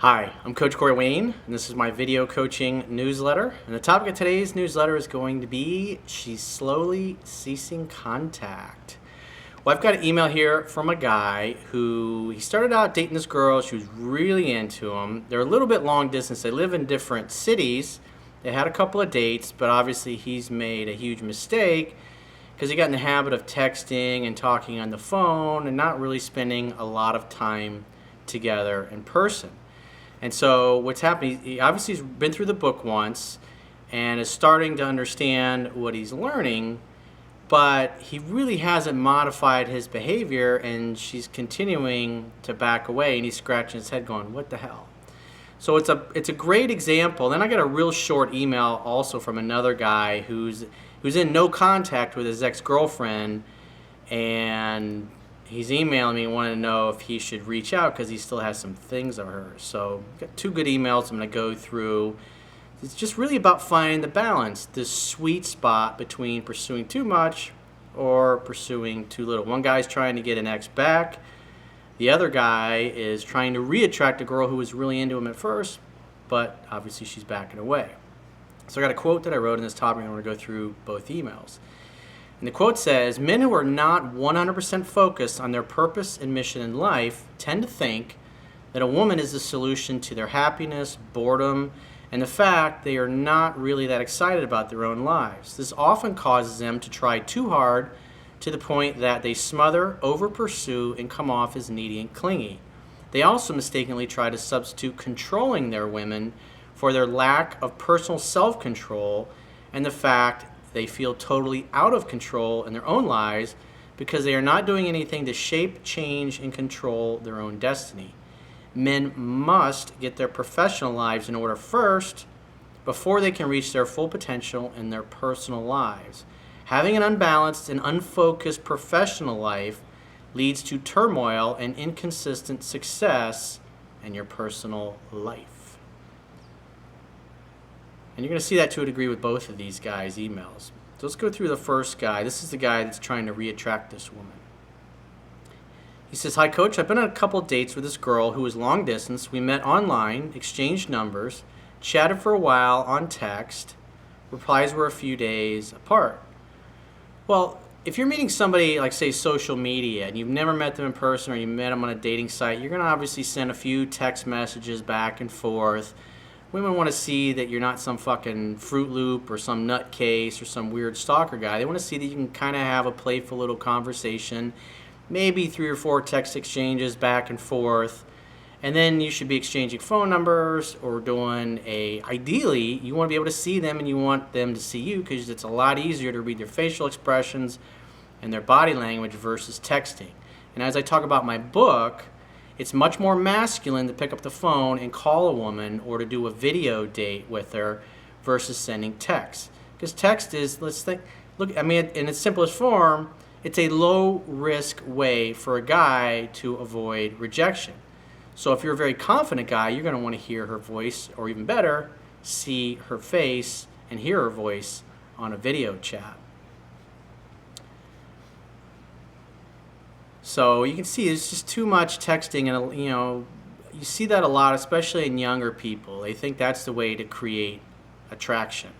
Hi, I'm Coach Corey Wayne, and this is my video coaching newsletter. And the topic of today's newsletter is going to be, she's slowly ceasing contact. Well, I've got an email here from a guy who, he started out dating this girl. She was really into him. They're a little bit long distance. They live in different cities. They had a couple of dates, but obviously he's made a huge mistake because he got in the habit of texting and talking on the phone and not really spending a lot of time together in person. And so what's happening, he obviously has been through the book once and is starting to understand what he's learning, but he really hasn't modified his behavior, and she's continuing to back away, and he's scratching his head going, what the hell? So it's a great example. Then I got a real short email also from another guy who's in no contact with his ex-girlfriend, and he's emailing me wanting to know if he should reach out because he still has some things of hers. So I've got two good emails I'm going to go through. It's just really about finding the balance, this sweet spot between pursuing too much or pursuing too little. One guy's trying to get an ex back. The other guy is trying to reattract a girl who was really into him at first, but obviously she's backing away. So I got a quote that I wrote in this topic, and I want to go through both emails. And the quote says, men who are not 100% focused on their purpose and mission in life tend to think that a woman is the solution to their happiness, boredom, and the fact they are not really that excited about their own lives. This often causes them to try too hard to the point that they smother, over-pursue, and come off as needy and clingy. They also mistakenly try to substitute controlling their women for their lack of personal self-control and the fact they feel totally out of control in their own lives because they are not doing anything to shape, change, and control their own destiny. Men must get their professional lives in order first before they can reach their full potential in their personal lives. Having an unbalanced and unfocused professional life leads to turmoil and inconsistent success in your personal life. And you're going to see that to a degree with both of these guys' emails. So let's go through the first guy. This is the guy that's trying to reattract this woman. He says, hi, Coach. I've been on a couple of dates with this girl who was long distance. We met online, exchanged numbers, chatted for a while on text. Replies were a few days apart. Well, if you're meeting somebody like, say, social media, and you've never met them in person or you met them on a dating site, you're going to obviously send a few text messages back and forth. Women want to see that you're not some fucking Fruit Loop or some nutcase or some weird stalker guy. They want to see that you can kind of have a playful little conversation, maybe 3 or 4 text exchanges back and forth, and then you should be exchanging phone numbers or doing ideally, you want to be able to see them and you want them to see you because it's a lot easier to read their facial expressions and their body language versus texting. And as I talk about my book, it's much more masculine to pick up the phone and call a woman or to do a video date with her versus sending text. Because text is, in its simplest form, it's a low-risk way for a guy to avoid rejection. So if you're a very confident guy, you're going to want to hear her voice, or even better, see her face and hear her voice on a video chat. So you can see it's just too much texting, and you see that a lot, especially in younger people. They think that's the way to create attraction.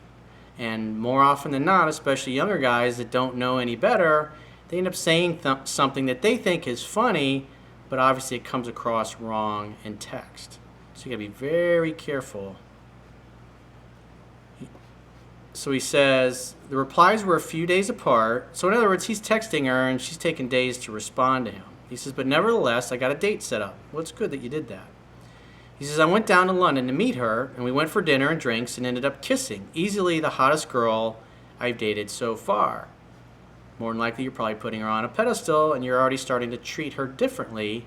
And more often than not, especially younger guys that don't know any better, they end up saying something that they think is funny, but obviously it comes across wrong in text. So you gotta be very careful. So he says, the replies were a few days apart. So in other words, he's texting her and she's taking days to respond to him. He says, but nevertheless, I got a date set up. Well, it's good that you did that. He says, I went down to London to meet her, and we went for dinner and drinks and ended up kissing. Easily the hottest girl I've dated so far. More than likely, you're probably putting her on a pedestal, and you're already starting to treat her differently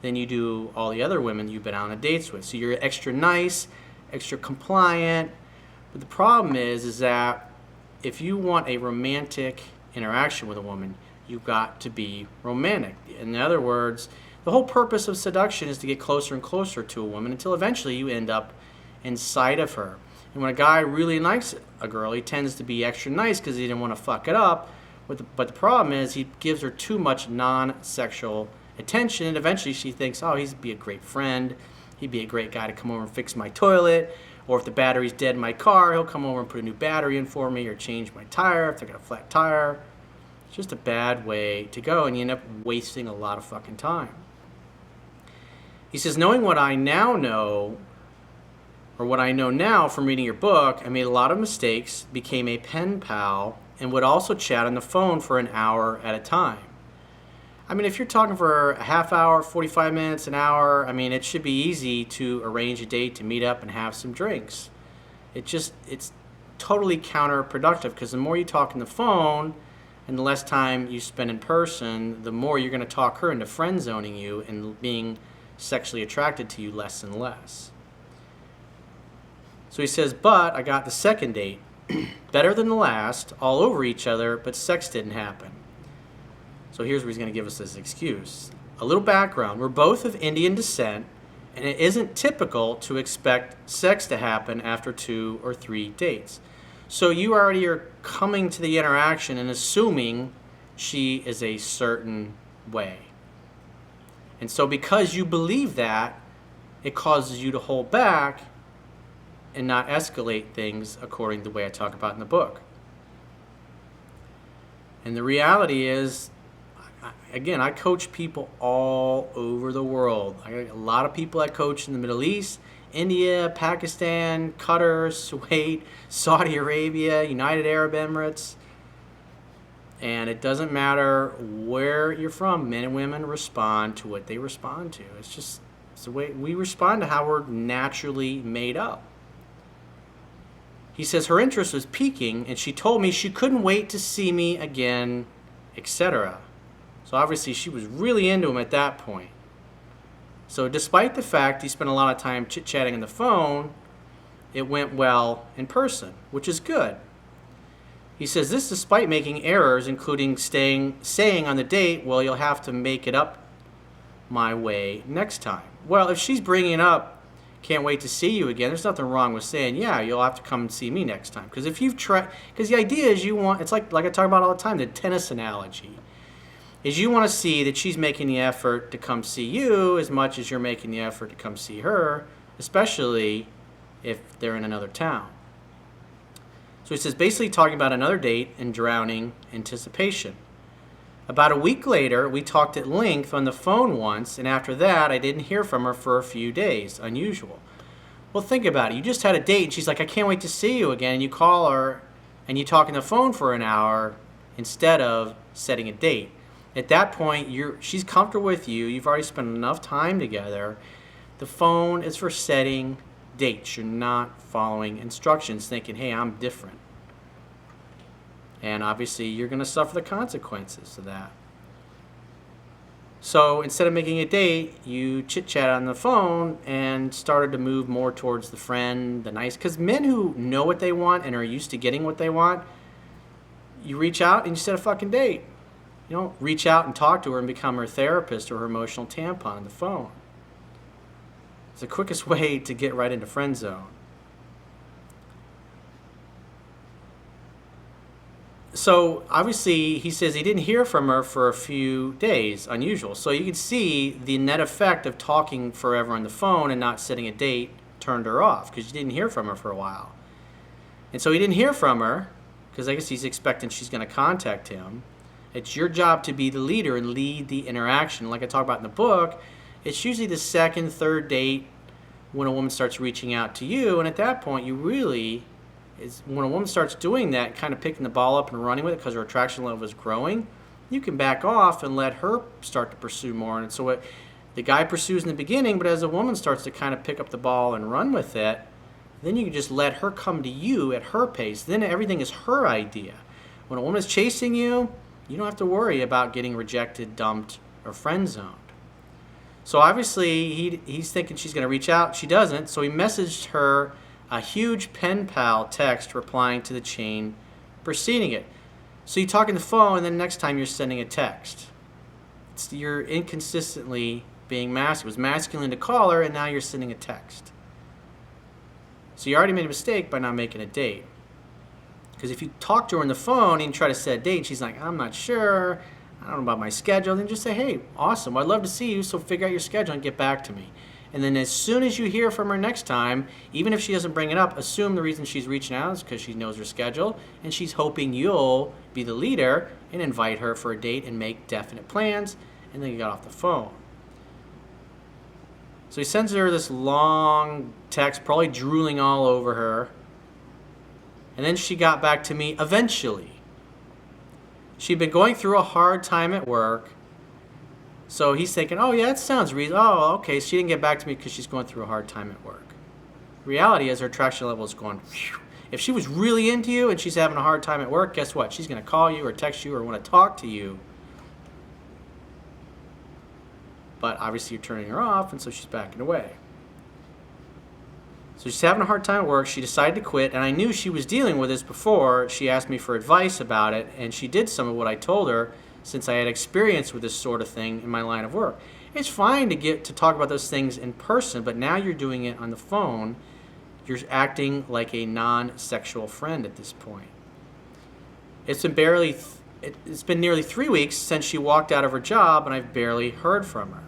than you do all the other women you've been on dates with. So you're extra nice, extra compliant. But the problem is that if you want a romantic interaction with a woman, you've got to be romantic. In other words, the whole purpose of seduction is to get closer and closer to a woman until eventually you end up inside of her. And when a guy really likes a girl, he tends to be extra nice because he didn't want to fuck it up. But the problem is he gives her too much non-sexual attention, and eventually she thinks, oh, he'd be a great friend. He'd be a great guy to come over and fix my toilet. Or if the battery's dead in my car, he'll come over and put a new battery in for me or change my tire if I got a flat tire. It's just a bad way to go, and you end up wasting a lot of fucking time. He says, knowing what I now know, or what I know now from reading your book, I made a lot of mistakes, became a pen pal, and would also chat on the phone for an hour at a time. I mean, if you're talking for a half hour, 45 minutes, an hour, I mean, it should be easy to arrange a date to meet up and have some drinks. It's totally counterproductive, because the more you talk on the phone and the less time you spend in person, the more you're going to talk her into friend zoning you and being sexually attracted to you less and less. So he says, but I got the second date, better than the last, all over each other, but sex didn't happen. So here's where he's going to give us this excuse. A little background. We're both of Indian descent, and it isn't typical to expect sex to happen after 2 or 3 dates. So you already are coming to the interaction and assuming she is a certain way. And so because you believe that, it causes you to hold back and not escalate things according to the way I talk about in the book. And the reality is, again, I coach people all over the world. I got a lot of people I coach in the Middle East, India, Pakistan, Qatar, Kuwait, Saudi Arabia, United Arab Emirates. And it doesn't matter where you're from, men and women respond to what they respond to. It's the way we respond to how we're naturally made up. He says her interest was peaking, and she told me she couldn't wait to see me again, etc. So obviously she was really into him at that point. So despite the fact he spent a lot of time chit-chatting on the phone, it went well in person, which is good. He says this despite making errors, including saying on the date, well, you'll have to make it up my way next time. Well, if she's bringing up, can't wait to see you again, there's nothing wrong with saying, yeah, you'll have to come and see me next time. Because if you've tried, because the idea is it's like I talk about all the time, the tennis analogy, is you want to see that she's making the effort to come see you as much as you're making the effort to come see her, especially if they're in another town. So he says, basically talking about another date and drowning anticipation. About a week later, we talked at length on the phone once, and after that, I didn't hear from her for a few days. Unusual. Well, think about it. You just had a date, and she's like, I can't wait to see you again, and you call her, and you talk on the phone for an hour instead of setting a date. At that point, she's comfortable with you. You've already spent enough time together. The phone is for setting dates. You're not following instructions thinking, hey, I'm different. And obviously, you're going to suffer the consequences of that. So instead of making a date, you chit-chat on the phone and started to move more towards the friend, the nice. Because men who know what they want and are used to getting what they want, you reach out and you set a fucking date. You don't reach out and talk to her and become her therapist or her emotional tampon on the phone. It's the quickest way to get right into friend zone. So obviously he says he didn't hear from her for a few days, unusual. So you can see the net effect of talking forever on the phone and not setting a date turned her off because you didn't hear from her for a while. And so he didn't hear from her because I guess he's expecting she's going to contact him. It's your job to be the leader and lead the interaction. Like I talk about in the book, it's usually the second, third date when a woman starts reaching out to you. And at that point, when a woman starts doing that, kind of picking the ball up and running with it because her attraction level is growing, you can back off and let her start to pursue more. And so the guy pursues in the beginning, but as a woman starts to kind of pick up the ball and run with it, then you can just let her come to you at her pace. Then everything is her idea. When a woman is chasing you, you don't have to worry about getting rejected, dumped, or friend zoned. So obviously he's thinking she's going to reach out. She doesn't. So he messaged her a huge pen pal text replying to the chain preceding it. So you talk on the phone, and then next time you're sending a text. You're inconsistently being masculine. It was masculine to call her, and now you're sending a text. So you already made a mistake by not making a date. Because if you talk to her on the phone and try to set a date, she's like, I'm not sure, I don't know about my schedule, then just say, hey, awesome, I'd love to see you, so figure out your schedule and get back to me. And then as soon as you hear from her next time, even if she doesn't bring it up, assume the reason she's reaching out is because she knows her schedule and she's hoping you'll be the leader and invite her for a date and make definite plans. And then you got off the phone. So he sends her this long text, probably drooling all over her. And then she got back to me eventually. She'd been going through a hard time at work. So he's thinking, oh, yeah, that sounds reasonable. Oh, okay, she didn't get back to me because she's going through a hard time at work. Reality is her attraction level is going, phew. If she was really into you and she's having a hard time at work, guess what? She's going to call you or text you or want to talk to you. But obviously you're turning her off, and so she's backing away. So she's having a hard time at work. She decided to quit, and I knew she was dealing with this before. She asked me for advice about it, and she did some of what I told her since I had experience with this sort of thing in my line of work. It's fine to get to talk about those things in person, but now you're doing it on the phone. You're acting like a non-sexual friend at this point. It's been nearly 3 weeks since she walked out of her job, and I've barely heard from her.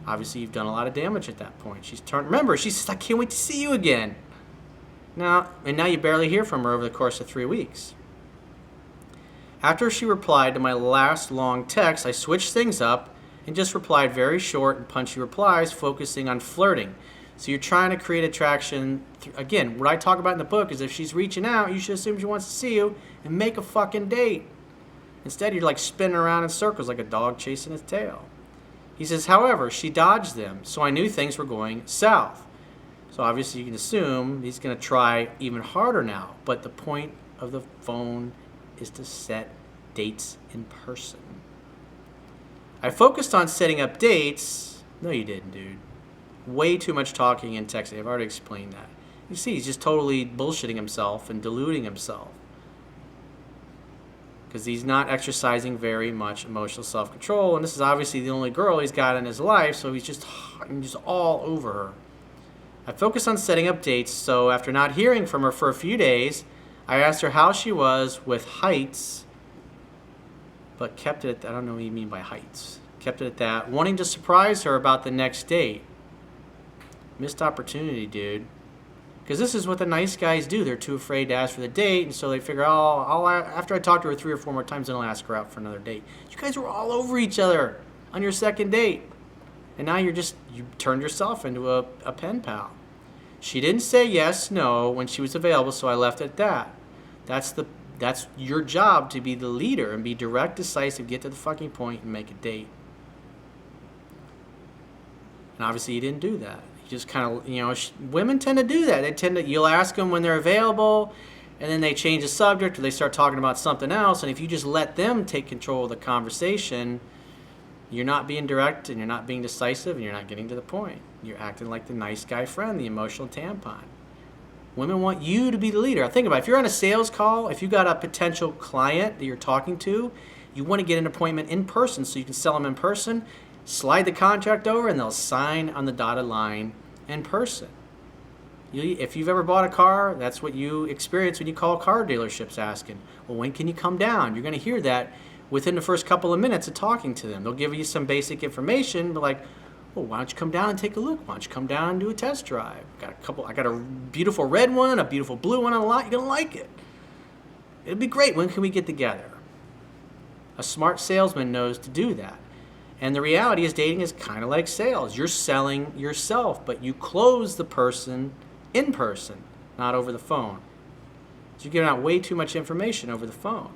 Obviously, you've done a lot of damage at that point. Remember, she says, I can't wait to see you again. Now you barely hear from her over the course of 3 weeks. After she replied to my last long text, I switched things up and just replied very short and punchy replies, focusing on flirting. So you're trying to create attraction. Again, what I talk about in the book is if she's reaching out, you should assume she wants to see you and make a fucking date. Instead, you're like spinning around in circles like a dog chasing its tail. He says, however, she dodged them, so I knew things were going south. So obviously you can assume he's going to try even harder now. But the point of the phone is to set dates in person. I focused on setting up dates. No, you didn't, dude. Way too much talking and texting. I've already explained that. You see, he's just totally bullshitting himself and deluding himself. Because he's not exercising very much emotional self-control, and this is obviously the only girl he's got in his life, so he's just all over her. I focused on setting up dates, so after not hearing from her for a few days, I asked her how she was with heights, but kept it at that. I don't know what you mean by heights. Kept it at that, wanting to surprise her about the next date. Missed opportunity, dude. Because this is what the nice guys do. They're too afraid to ask for the date, and so they figure, after I talk to her 3 or 4 more times, then I'll ask her out for another date. You guys were all over each other on your second date. And now you turned yourself into a pen pal. She didn't say yes, no, when she was available, so I left it at that. That's your job, to be the leader and be direct, decisive, get to the fucking point, and make a date. And obviously you didn't do that. Just kind of, women tend to do that. You'll ask them when they're available, and then they change the subject or they start talking about something else. And if you just let them take control of the conversation, you're not being direct and you're not being decisive and you're not getting to the point. You're acting like the nice guy friend, the emotional tampon. Women want you to be the leader. Think about it. If you're on a sales call, if you got a potential client that you're talking to, you want to get an appointment in person so you can sell them in person. Slide the contract over and they'll sign on the dotted line in person. If you've ever bought a car, that's what you experience when you call car dealerships asking, well, when can you come down? You're going to hear that within the first couple of minutes of talking to them. They'll give you some basic information, but like, well, why don't you come down and take a look? Why don't you come down and do a test drive? I got a beautiful red one, a beautiful blue one on the lot. You're going to like it. It'd be great. When can we get together? A smart salesman knows to do that. And the reality is dating is kind of like sales. You're selling yourself, but you close the person in person, not over the phone. So you're giving out way too much information over the phone.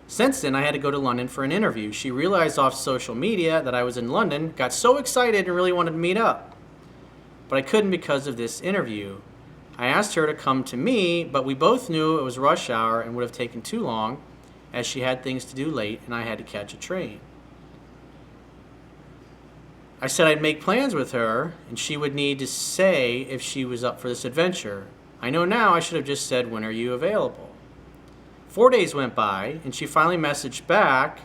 Since then, I had to go to London for an interview. She realized off social media that I was in London, got so excited and really wanted to meet up. But I couldn't because of this interview. I asked her to come to me, but we both knew it was rush hour and would have taken too long, as she had things to do late and I had to catch a train. I said I'd make plans with her, and she would need to say if she was up for this adventure. I know now I should have just said, when are you available? 4 days went by, and she finally messaged back,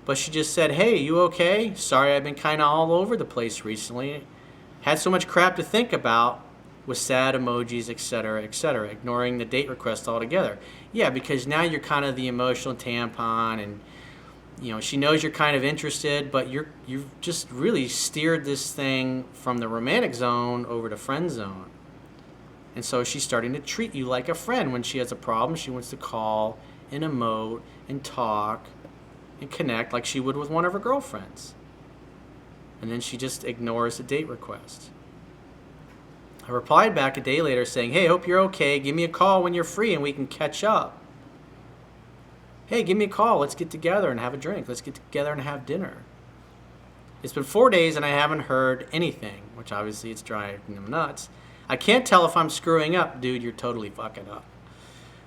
but she just said, hey, you okay? Sorry, I've been kind of all over the place recently. Had so much crap to think about with sad emojis, etc., ignoring the date request altogether. Yeah, because now you're kind of the emotional tampon, and She knows you're kind of interested, but you've just really steered this thing from the romantic zone over to friend zone. And so she's starting to treat you like a friend. When she has a problem, she wants to call and emote and talk and connect like she would with one of her girlfriends. And then she just ignores a date request. I replied back a day later saying, hey, hope you're okay. Give me a call when you're free and we can catch up. Hey, give me a call. Let's get together and have a drink. Let's get together and have dinner. It's been 4 days and I haven't heard anything, which obviously it's driving them nuts. I can't tell if I'm screwing up. Dude, you're totally fucking up.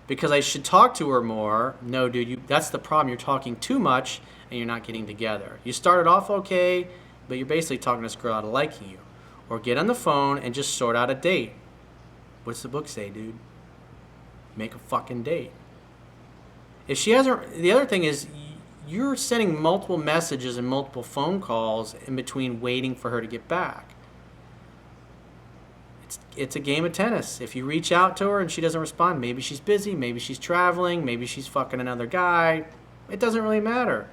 Because I should talk to her more. No, dude, that's the problem. You're talking too much and you're not getting together. You started off okay, but you're basically talking this girl out of liking you. Or get on the phone and just sort out a date. What's the book say, dude? Make a fucking date. If she hasn't, the other thing is you're sending multiple messages and multiple phone calls in between waiting for her to get back. It's a game of tennis. If you reach out to her and she doesn't respond, maybe she's busy, maybe she's traveling, maybe she's fucking another guy. It doesn't really matter.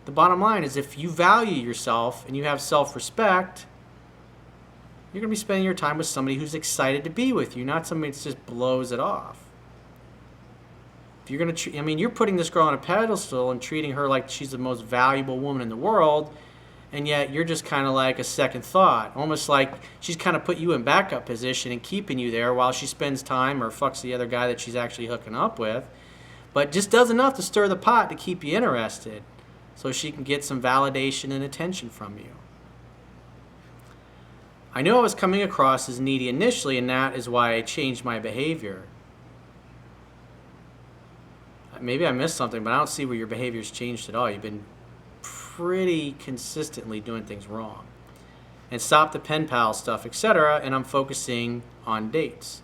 The bottom line is if you value yourself and you have self-respect, you're going to be spending your time with somebody who's excited to be with you, not somebody that just blows it off. If you're going to, you're putting this girl on a pedestal and treating her like she's the most valuable woman in the world, and yet you're just kind of like a second thought. Almost like she's kind of put you in backup position and keeping you there while she spends time or fucks the other guy that she's actually hooking up with. But just does enough to stir the pot to keep you interested so she can get some validation and attention from you. I knew I was coming across as needy initially, and that is why I changed my behavior. Maybe I missed something, but I don't see where your behavior's changed at all. You've been pretty consistently doing things wrong. And stop the pen pal stuff, etc., and I'm focusing on dates.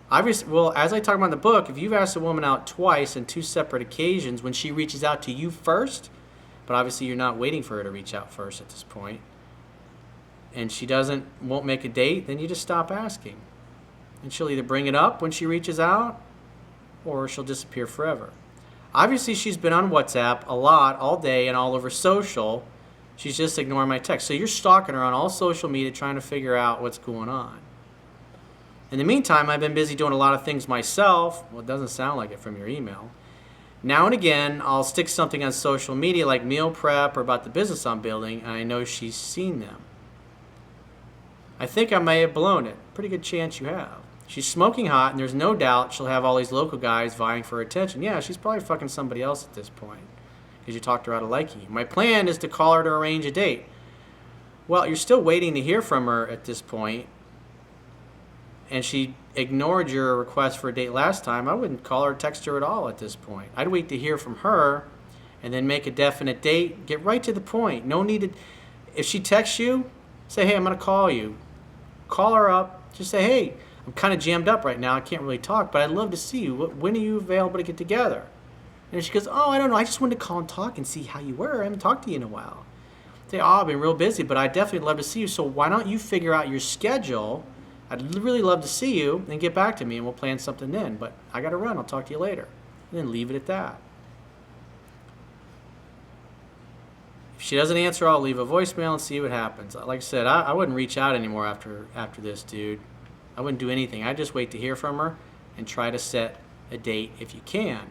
Obviously, well, as I talk about in the book, if you've asked a woman out twice on 2 separate occasions when she reaches out to you first, but obviously you're not waiting for her to reach out first at this point, and she won't make a date, then you just stop asking. And she'll either bring it up when she reaches out, or she'll disappear forever. Obviously, she's been on WhatsApp a lot, all day, and all over social. She's just ignoring my text. So you're stalking her on all social media trying to figure out what's going on. In the meantime, I've been busy doing a lot of things myself. Well, it doesn't sound like it from your email. Now and again, I'll stick something on social media like meal prep or about the business I'm building, and I know she's seen them. I think I may have blown it. Pretty good chance you have. She's smoking hot, and there's no doubt she'll have all these local guys vying for her attention. Yeah, she's probably fucking somebody else at this point because you talked her out of liking you. My plan is to call her to arrange a date. Well, you're still waiting to hear from her at this point, and she ignored your request for a date last time. I wouldn't call her or text her at all at this point. I'd wait to hear from her and then make a definite date. Get right to the point. No need to... If she texts you, say, hey, I'm going to call you. Call her up. Just say, hey, I'm kind of jammed up right now. I can't really talk, but I'd love to see you. When are you available to get together? And she goes, oh, I don't know. I just wanted to call and talk and see how you were. I haven't talked to you in a while. Say, oh, I've been real busy, but I'd definitely love to see you. So why don't you figure out your schedule? I'd really love to see you and get back to me, and we'll plan something then. But I got to run. I'll talk to you later. And then leave it at that. If she doesn't answer, I'll leave a voicemail and see what happens. Like I said, I wouldn't reach out anymore after this, dude. I wouldn't do anything. I'd just wait to hear from her and try to set a date if you can.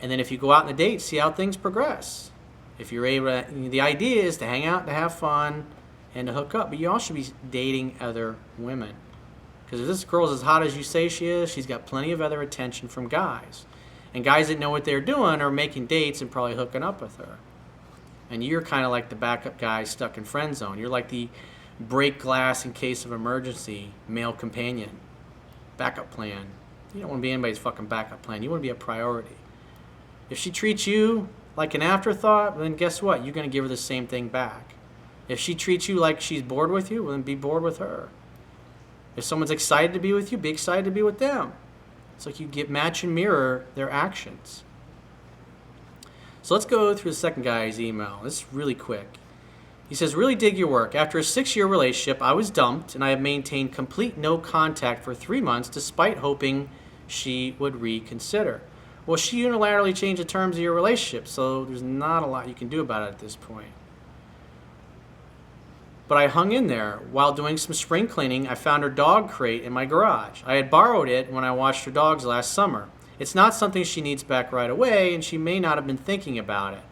And then if you go out on a date, see how things progress. If you're able to, the idea is to hang out, to have fun, and to hook up. But you also should be dating other women. Because if this girl's as hot as you say she is, she's got plenty of other attention from guys. And guys that know what they're doing are making dates and probably hooking up with her. And you're kind of like the backup guy stuck in friend zone. You're like the break glass in case of emergency male companion. Backup plan. You don't want to be anybody's fucking backup plan. You want to be a priority. If she treats you like an afterthought, then guess what? You're going to give her the same thing back. If she treats you like she's bored with you, well, then be bored with her. If someone's excited to be with you, be excited to be with them. It's like you match and mirror their actions. So let's go through the second guy's email. This is really quick. He says, really dig your work. After a 6-year relationship, I was dumped, and I have maintained complete no contact for 3 months despite hoping she would reconsider. Well, she unilaterally changed the terms of your relationship, so there's not a lot you can do about it at this point. But I hung in there. While doing some spring cleaning, I found her dog crate in my garage. I had borrowed it when I watched her dogs last summer. It's not something she needs back right away, and she may not have been thinking about it.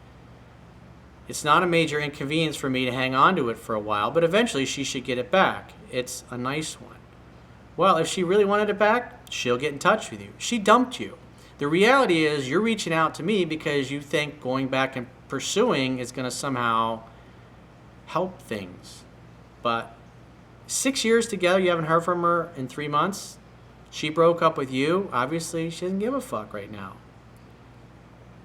It's not a major inconvenience for me to hang on to it for a while, but eventually she should get it back. It's a nice one. Well, if she really wanted it back, she'll get in touch with you. She dumped you. The reality is you're reaching out to me because you think going back and pursuing is going to somehow help things. But 6 years together, you haven't heard from her in 3 months. She broke up with you. Obviously, she doesn't give a fuck right now.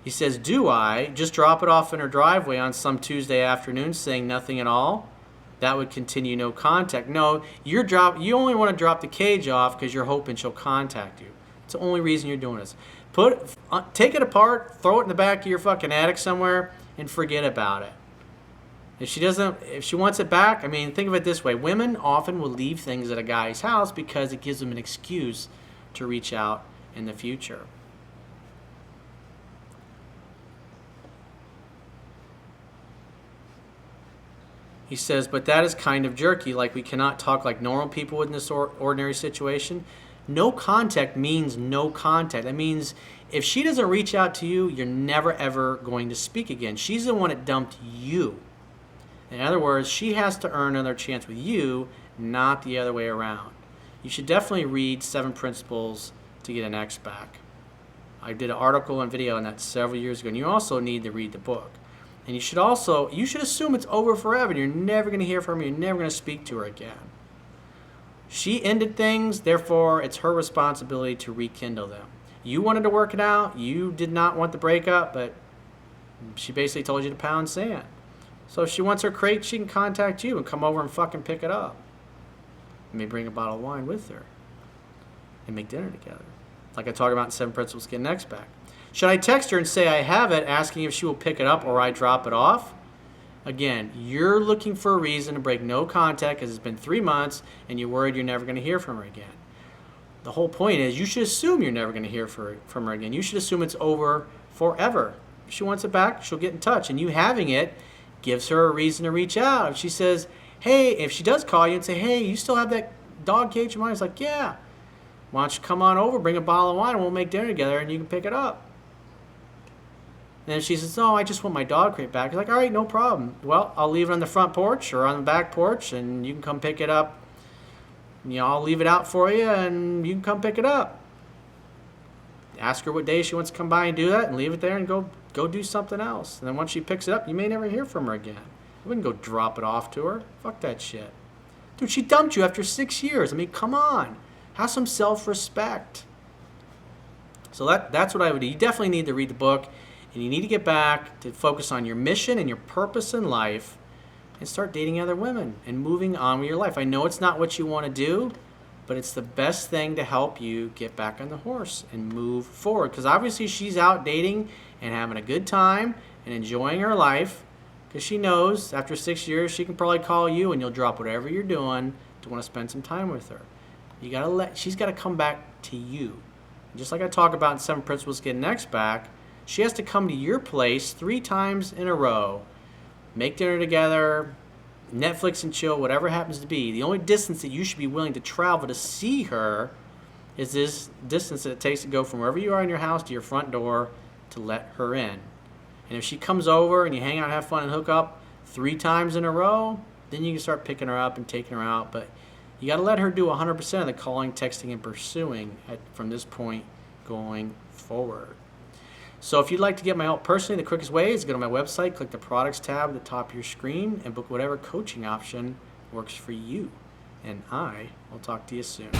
He says, do I just drop it off in her driveway on some Tuesday afternoon saying nothing at all? That would continue no contact. No, you only want to drop the cage off because you're hoping she'll contact you. It's the only reason you're doing this. Take it apart, throw it in the back of your fucking attic somewhere, and forget about it. If she wants it back, I mean, think of it this way. Women often will leave things at a guy's house because it gives them an excuse to reach out in the future. He says, but that is kind of jerky, like we cannot talk like normal people in this ordinary situation. No contact means no contact. That means if she doesn't reach out to you, you're never, ever going to speak again. She's the one that dumped you. In other words, she has to earn another chance with you, not the other way around. You should definitely read 7 Principles to Get an Ex Back. I did an article and video on that several years ago, and you also need to read the book. And you should assume it's over forever. You're never going to hear from her. You're never going to speak to her again. She ended things, therefore it's her responsibility to rekindle them. You wanted to work it out. You did not want the breakup, but she basically told you to pound sand. So if she wants her crate, she can contact you and come over and fucking pick it up. You may bring a bottle of wine with her and make dinner together. Like I talked about in 7 Principles to Get an Ex Back. Should I text her and say I have it, asking if she will pick it up or I drop it off? Again, you're looking for a reason to break no contact because it's been 3 months and you're worried you're never going to hear from her again. The whole point is you should assume you're never going to hear from her again. You should assume it's over forever. If she wants it back, she'll get in touch. And you having it gives her a reason to reach out. If she says, hey, if she does call you and say, hey, you still have that dog cage of mine? It's like, yeah. Why don't you come on over, bring a bottle of wine, and we'll make dinner together and you can pick it up. And if she says, oh, I just want my dog crate back. It's like, all right, no problem. Well, I'll leave it on the front porch or on the back porch, and you can come pick it up. I'll leave it out for you, and you can come pick it up. Ask her what day she wants to come by and do that, and leave it there and go do something else. And then once she picks it up, you may never hear from her again. You wouldn't go drop it off to her. Fuck that shit. Dude, she dumped you after 6 years. I mean, come on. Have some self-respect. So that's what I would do. You definitely need to read the book. And you need to get back to focus on your mission and your purpose in life and start dating other women and moving on with your life. I know it's not what you want to do, but it's the best thing to help you get back on the horse and move forward. Because obviously she's out dating and having a good time and enjoying her life because she knows after 6 years she can probably call you and you'll drop whatever you're doing to want to spend some time with her. She's got to come back to you. And just like I talk about in 7 Principles to Get an Ex Back, she has to come to your place 3 times in a row, make dinner together, Netflix and chill, whatever it happens to be. The only distance that you should be willing to travel to see her is this distance that it takes to go from wherever you are in your house to your front door to let her in. And if she comes over and you hang out, have fun, and hook up 3 times in a row, then you can start picking her up and taking her out. But you got to let her do 100% of the calling, texting, and pursuing from this point going forward. So if you'd like to get my help personally, the quickest way is to go to my website, click the products tab at the top of your screen, and book whatever coaching option works for you. And I will talk to you soon.